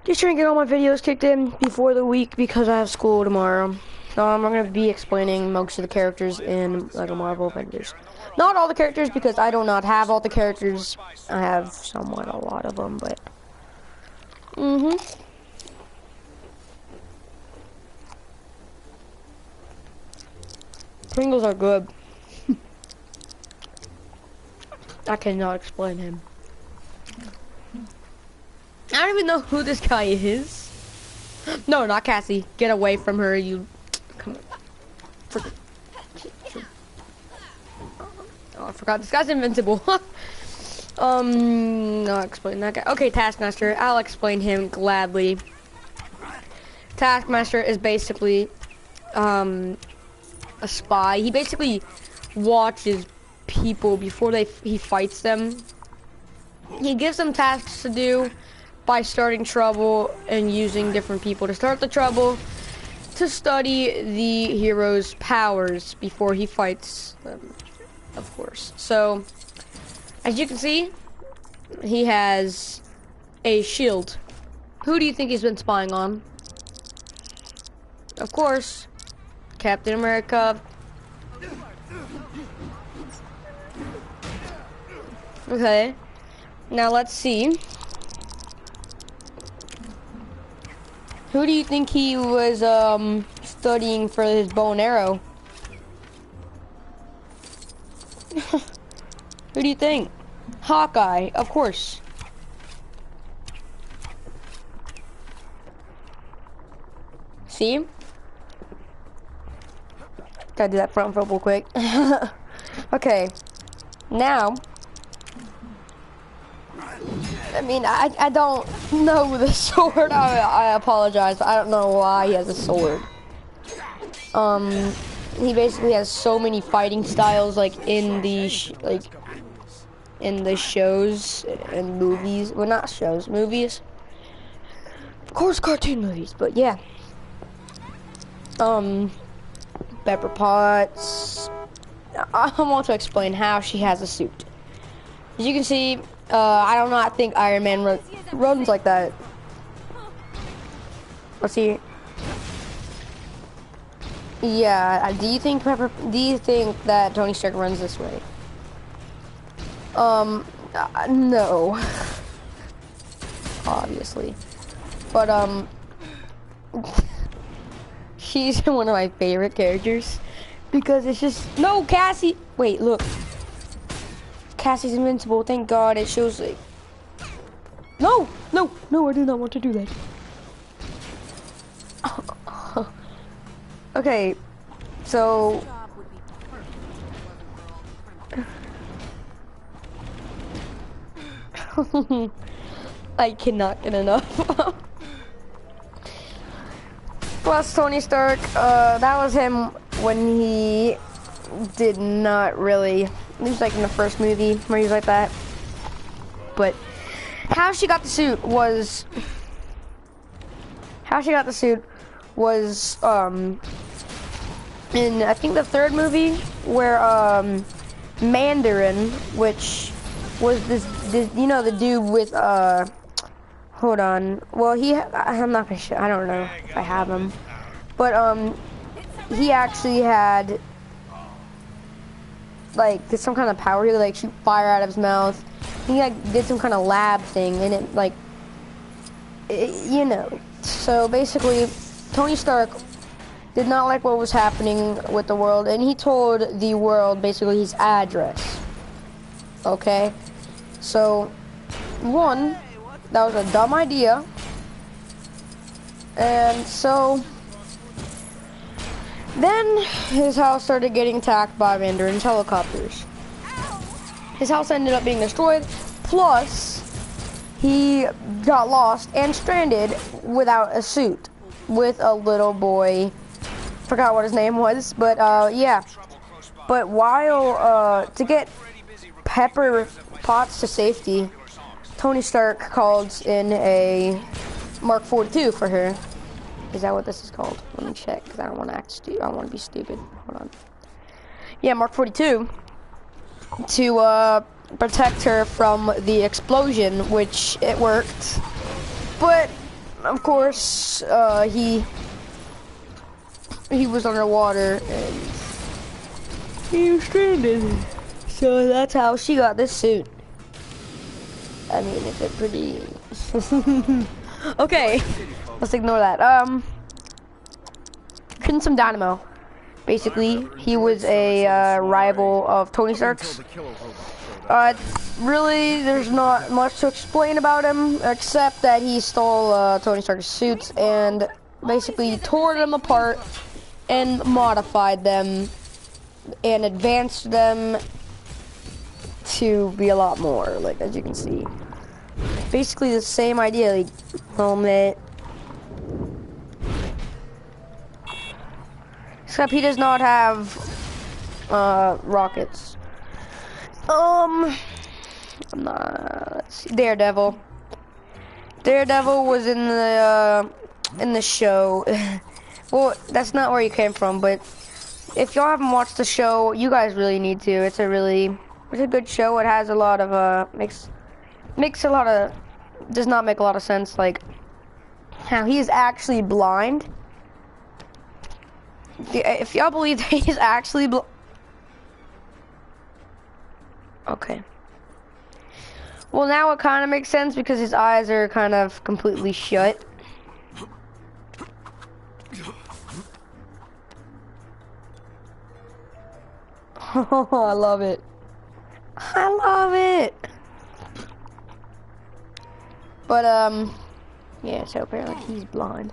Just trying to get all my videos kicked in before the week because I have school tomorrow. I'm going to be explaining most of the characters in LEGO Marvel Avengers. Not all the characters because I do not have all the characters. I have somewhat a lot of them, but... Pringles are good. I cannot explain him. I don't even know who this guy is. No, not Cassie. Get away from her, you... Come on. Oh, I forgot. This guy's invincible. I'll explain that guy. Okay, Taskmaster. I'll explain him gladly. Taskmaster is basically, a spy. He basically watches people before he fights them. He gives them tasks to do by starting trouble and using different people to start the trouble to study the hero's powers before he fights them, of course. So, as you can see, he has a shield. Who do you think he's been spying on? Of course, Captain America. Okay, now let's see. Who do you think he was studying for his bow and arrow? Who do you think? Hawkeye, of course. See? Gotta do that front flip real quick. Okay, now. I mean, I don't know the sword. I apologize, but I don't know why he has a sword. He basically has so many fighting styles, like in the shows and movies. Well, not shows, movies. Of course, cartoon movies, but yeah. Pepper Potts. I want to explain how she has a suit. As you can see, I do not think Iron Man runs like that. Let's see. Yeah, do you think that Tony Stark runs this way? No. Obviously. But, she's one of my favorite characters. Because it's just, no, Cassie! Wait, look. Cassie's invincible, thank God. It shows like, no, I do not want to do that. Okay, so I cannot get enough. Plus Tony Stark, that was him when he did not really. He was like in the first movie where he was like that. But how she got the suit was in I think the third movie where Mandarin, which was this you know, the dude with hold on. Well, I'm not gonna show, I don't know if I have him. But he actually had like some kind of power. He would like shoot fire out of his mouth. He like did some kind of lab thing, and it like you know. So basically, Tony Stark did not like what was happening with the world, and he told the world basically his address. Okay, so one, that was a dumb idea, and so then his house started getting attacked by Mandarin's helicopters. His house ended up being destroyed, plus he got lost and stranded without a suit with a little boy. Forgot what his name was, but yeah. But while to get Pepper Potts to safety, Tony Stark called in a Mark 42 for her. Is that what this is called? Let me check, because I don't want to act stupid. I don't want to be stupid. Hold on. Yeah, Mark 42 to protect her from the explosion, which it worked. But of course, he was underwater and he was stranded. So that's how she got this suit. I mean, it's a pretty... Okay, let's ignore that. Getting some dynamo. Basically, he was a rival of Tony Stark's. Really, there's not much to explain about him, except that he stole Tony Stark's suits and basically tore them apart and modified them and advanced them to be a lot more, like, as you can see. Basically the same idea, like, helmet. Except he does not have rockets. Let's see. Daredevil. Daredevil was in the show. Well, that's not where he came from, but if y'all haven't watched the show, you guys really need to. It's a good show. It has a lot of does not make a lot of sense, like how he is actually blind. If y'all believe that he's actually okay. Well, now it kind of makes sense because his eyes are kind of completely shut. Oh, I love it. I love it. But, yeah, so apparently he's blind.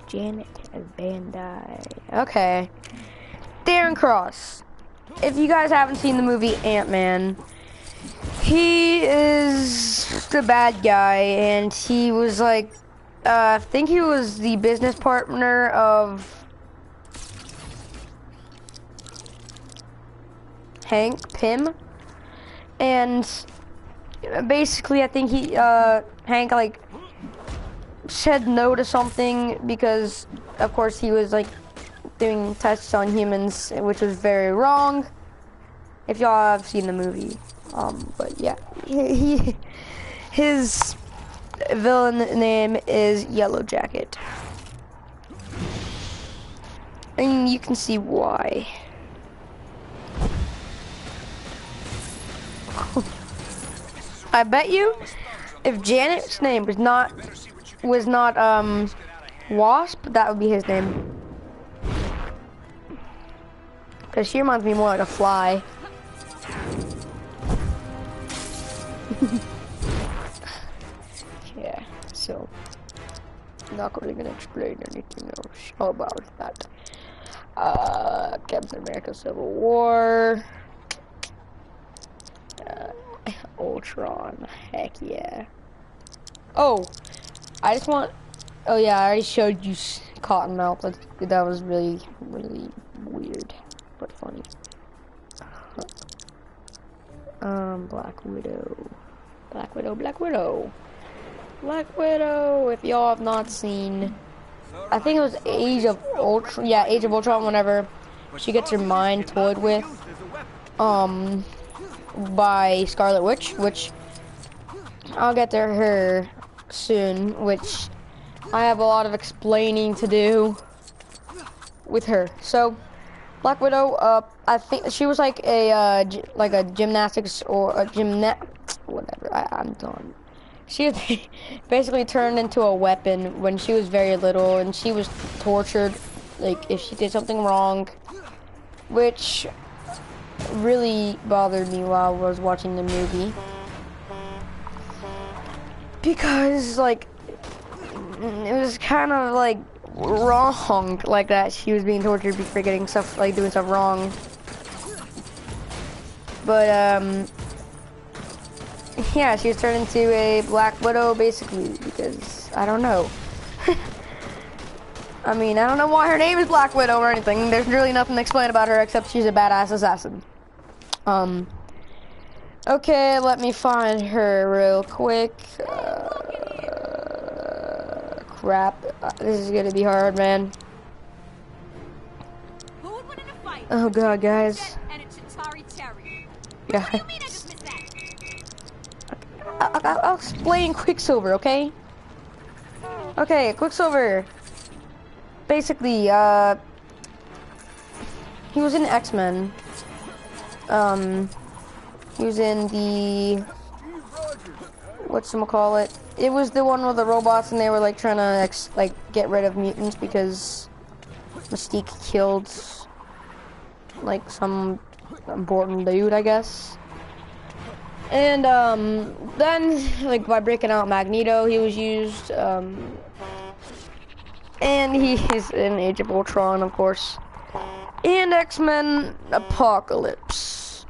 Janet Van Dyne. Okay. Darren Cross. If you guys haven't seen the movie Ant-Man, he is the bad guy, and he was like, I think he was the business partner of Hank Pym, and basically I think Hank like said no to something because of course he was like doing tests on humans, which was very wrong. If y'all have seen the movie, but yeah, his villain name is Yellow Jacket, and you can see why. I bet you, if Janet's name was not Wasp, that would be his name. Cause she reminds me more like a fly. Yeah, so I'm not really gonna explain anything else about that. Captain America Civil War. Ultron, heck yeah. Oh, oh yeah, I already showed you Cottonmouth. That was really, really weird, but funny. Black Widow. If y'all have not seen, I think it was Age of Ultron. Yeah, Age of Ultron. Whenever she gets her mind toyed with, by Scarlet Witch, which I'll get to her soon, which I have a lot of explaining to do with her. So, Black Widow, I think she was like a gymnastics or a whatever. I'm done. She was basically turned into a weapon when she was very little, and she was tortured, like if she did something wrong, which really bothered me while I was watching the movie, because like it was kind of like wrong like that. She was being tortured for getting stuff, like doing stuff wrong. But yeah, she was turned into a Black Widow basically because I don't know. I mean, I don't know why her name is Black Widow or anything. There's really nothing to explain about her except she's a badass assassin. Okay, let me find her real quick. Crap. This is gonna be hard, man. Oh god, guys. Yeah. I'll explain Quicksilver, okay? Okay, Quicksilver. Basically, he was in X-Men. He was in the whatchamacallit. It was the one with the robots, and they were like trying to like get rid of mutants because Mystique killed like some important dude, I guess. And then like by breaking out Magneto, he was used. And he's in Age of Ultron, of course. And X-Men Apocalypse.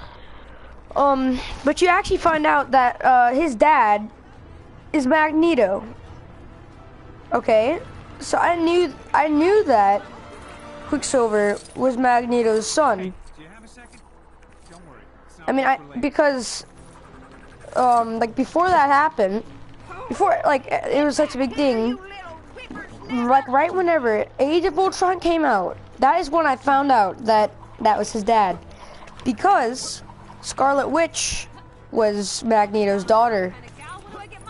But you actually find out that his dad is Magneto. Okay, so I knew that Quicksilver was Magneto's son. Hey, do you have a second? Don't worry. I mean, because like before that happened, before like it was such a big thing. Like right whenever Age of Ultron came out, that is when I found out that that was his dad, because Scarlet Witch was Magneto's daughter,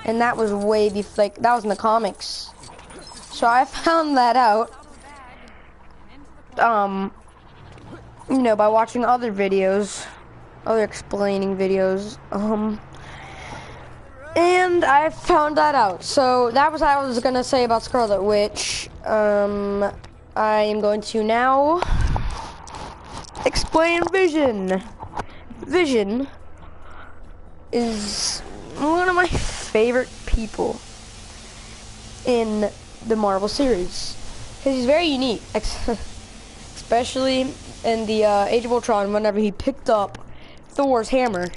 and that was way before, like that was in the comics. So I found that out, you know, by watching other videos, other explaining videos, and I found that out. So that was what I was gonna say about Scarlet Witch. I am going to now explain Vision. Vision is one of my favorite people in the Marvel series because he's very unique, especially in the Age of Ultron whenever he picked up Thor's hammer,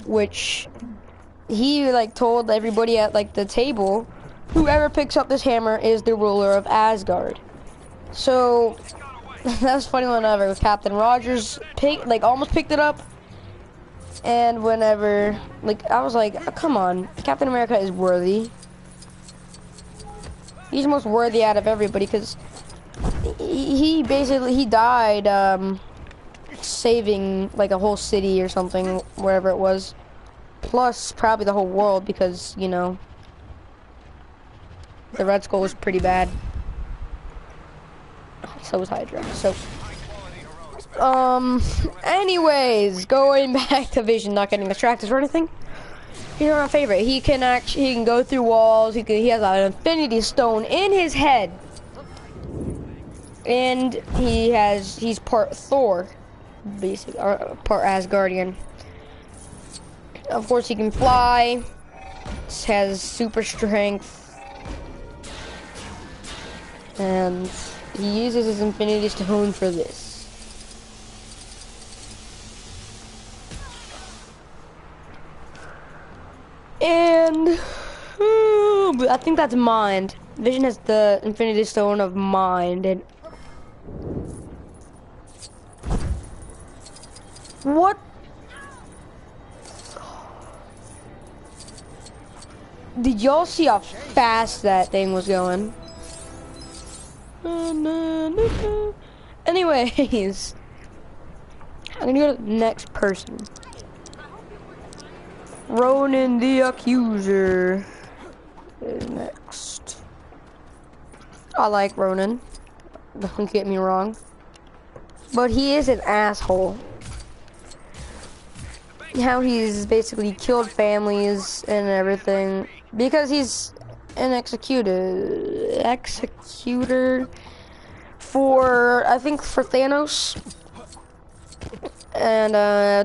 which he like told everybody at like the table, whoever picks up this hammer is the ruler of Asgard. So that was funny whenever Captain Rogers almost picked it up, and whenever like I was like, oh, come on, Captain America is worthy. He's the most worthy out of everybody because he basically died saving like a whole city or something, wherever it was. Plus, probably the whole world because, you know, the Red Skull was pretty bad. So was Hydra. So, anyways, going back to Vision, not getting distracted or anything. He's my favorite. He can go through walls. He has an Infinity Stone in his head, and he's part Thor, basically, or part Asgardian. Of course, he can fly, has super strength, and he uses his Infinity Stone for this. And I think that's mind. Vision has the Infinity Stone of mind. And what? Did y'all see how fast that thing was going? Anyways, I'm gonna go to the next person. Ronan the Accuser is next. I like Ronan, don't get me wrong, but he is an asshole. How he's basically killed families and everything because he's an executor for, I think, for Thanos. And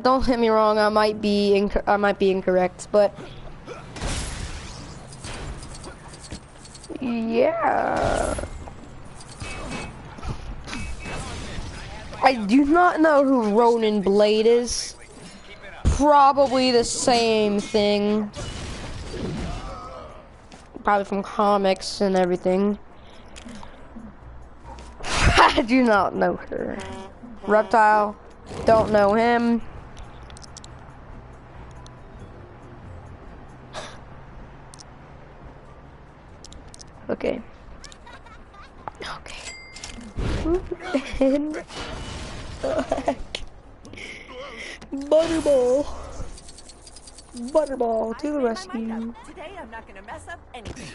don't get me wrong, I might be incorrect, but yeah, I do not know who Ronan Blade is. Probably the same thing. Probably from comics and everything. I do not know her. Reptile. Don't know him. Okay. Okay. And Butterball. Butterball to the rescue. Today I'm not gonna mess up anything.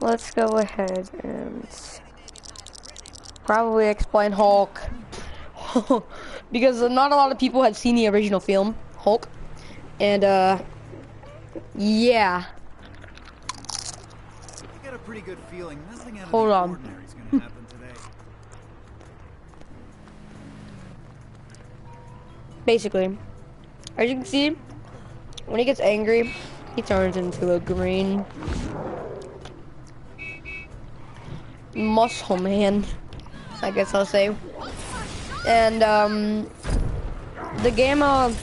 Let's go ahead and probably explain Hulk. Because not a lot of people had seen the original film, Hulk. And, yeah. I got a pretty good feeling nothing out of Hold the on. ordinary is gonna happen today. Basically, as you can see, when he gets angry, he turns into a green muscle man, I guess I'll say. And the gamma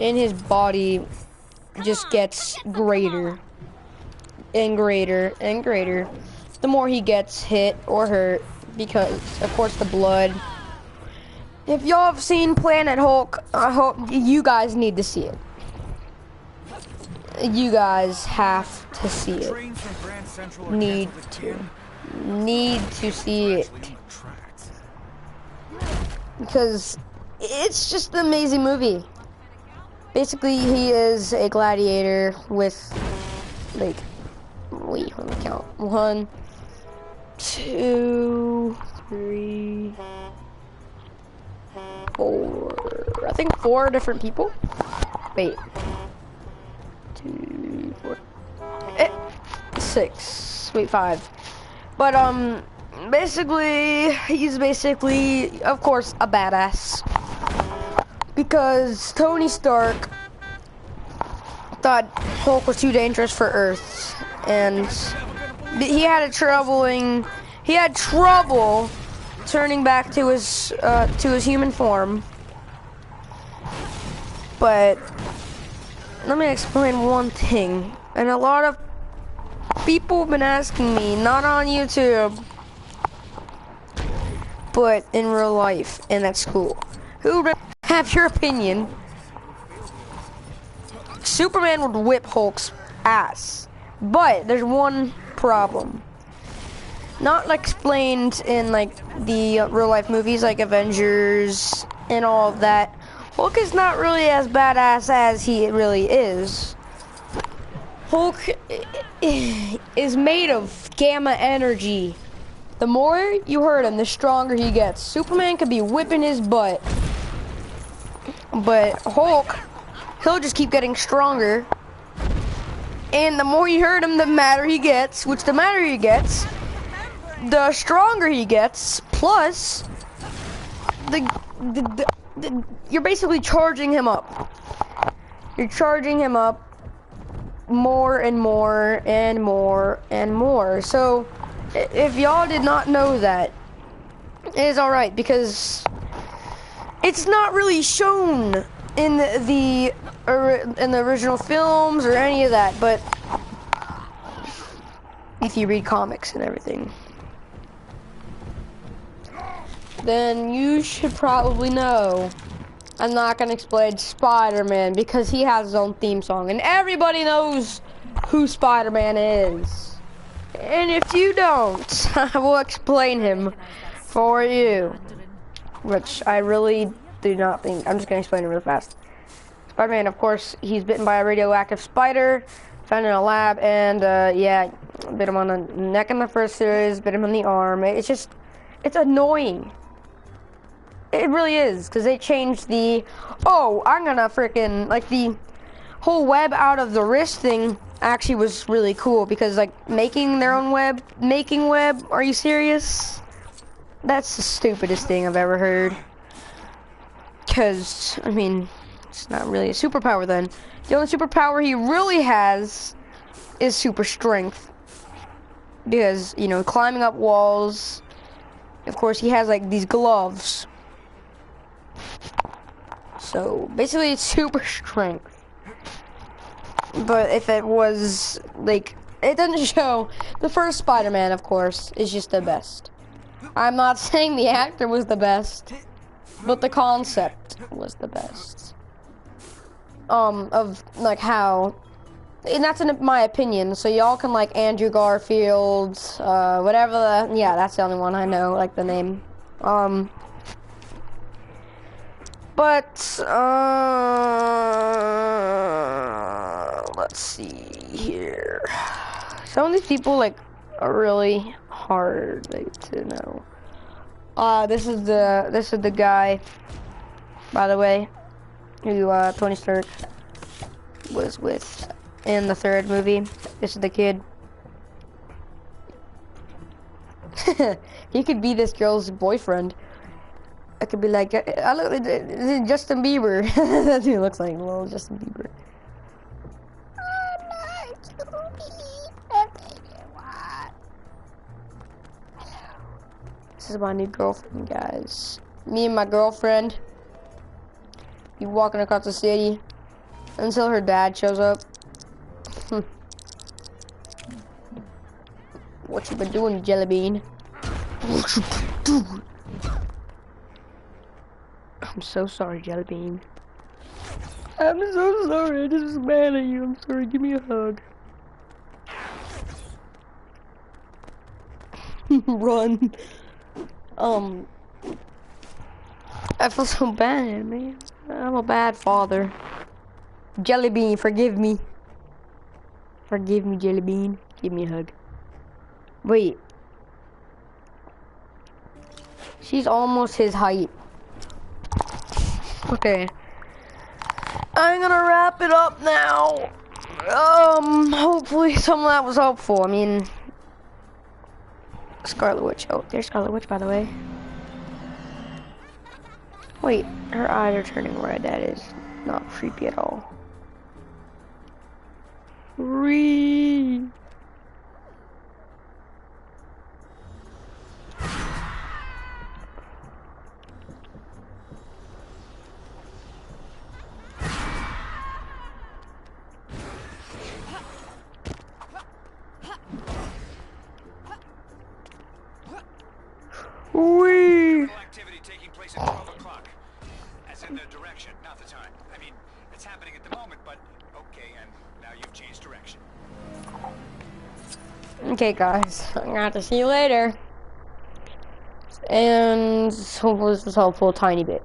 in his body just gets greater and greater and greater the more he gets hit or hurt, because of course the blood. If y'all have seen Planet Hulk, I hope you guys need to see it. You guys have to see it. Trains from Grand Central are Need canceled to. Need to see it. leaving tracks. Because it's just an amazing movie. Basically, he is a gladiator with, like, wait, let me count. 1, 2, 3, 4. I think 4 different people. Wait. 2, 4. 6. Wait, 5. But basically, he's basically, of course, a badass. Because Tony Stark thought Hulk was too dangerous for Earth, and he had trouble turning back to his human form. But let me explain one thing, and a lot of people have been asking me, not on YouTube, but in real life and at school, who have your opinion. Superman would whip Hulk's ass, but there's one problem. Not like explained in like the real life movies like Avengers and all of that. Hulk is not really as badass as he really is. Hulk is made of gamma energy. The more you hurt him, the stronger he gets. Superman could be whipping his butt, but Hulk, he'll just keep getting stronger. And the more you hurt him, the madder he gets, which the madder he gets, the stronger he gets, plus you're basically charging him up. You're charging him up more and more and more and more. So if y'all did not know that, it is alright, because it's not really shown in the original films or any of that, but if you read comics and everything, then you should probably know. I'm not gonna explain Spider-Man because he has his own theme song and everybody knows who Spider-Man is. And if you don't, I will explain him for you, which I really do not think. I'm just gonna explain it real fast. Spider-Man, of course, he's bitten by a radioactive spider found in a lab, and yeah, bit him on the neck in the first series, bit him on the arm. It's annoying. It really is, because they changed the, I'm gonna freaking, like, the whole web out of the wrist thing actually was really cool, because, like, making their own web, are you serious? That's the stupidest thing I've ever heard. Because, I mean, it's not really a superpower then. The only superpower he really has is super strength. Because, you know, climbing up walls, of course, he has, like, these gloves. So basically it's super strength. But if it was like, it doesn't show, the first Spider-Man, of course, is just the best. I'm not saying the actor was the best, but the concept was the best. Of like how, and that's in my opinion, so y'all can like Andrew Garfield, whatever yeah, that's the only one I know, like the name. But let's see here. Some of these people like are really hard like to know. This is the guy, by the way, who Tony Stark was with in the third movie. This is the kid. He could be this girl's boyfriend. I could be like, I look like Justin Bieber. That's who he looks like, little Justin Bieber. This is my new girlfriend, guys. Me and my girlfriend be walking across the city until her dad shows up. What you been doing, Jelly Bean? What you been doing? I'm so sorry, Jelly Bean. I'm so sorry. I just was mad at you. I'm sorry. Give me a hug. Run. I feel so bad, man. I'm a bad father. Jelly Bean, forgive me. Forgive me, Jelly Bean. Give me a hug. Wait. She's almost his height. Okay. I'm gonna wrap it up now. Hopefully some of that was helpful. I mean, Scarlet Witch. Oh, there's Scarlet Witch, by the way. Wait, her eyes are turning red. That is not creepy at all. Wee. Activity taking place at 12 o'clock. As in the direction, not the time. I mean, it's happening at the moment, but okay, and now you've changed direction. Okay, guys, I'm gonna have to see you later. And hopefully this was helpful a tiny bit.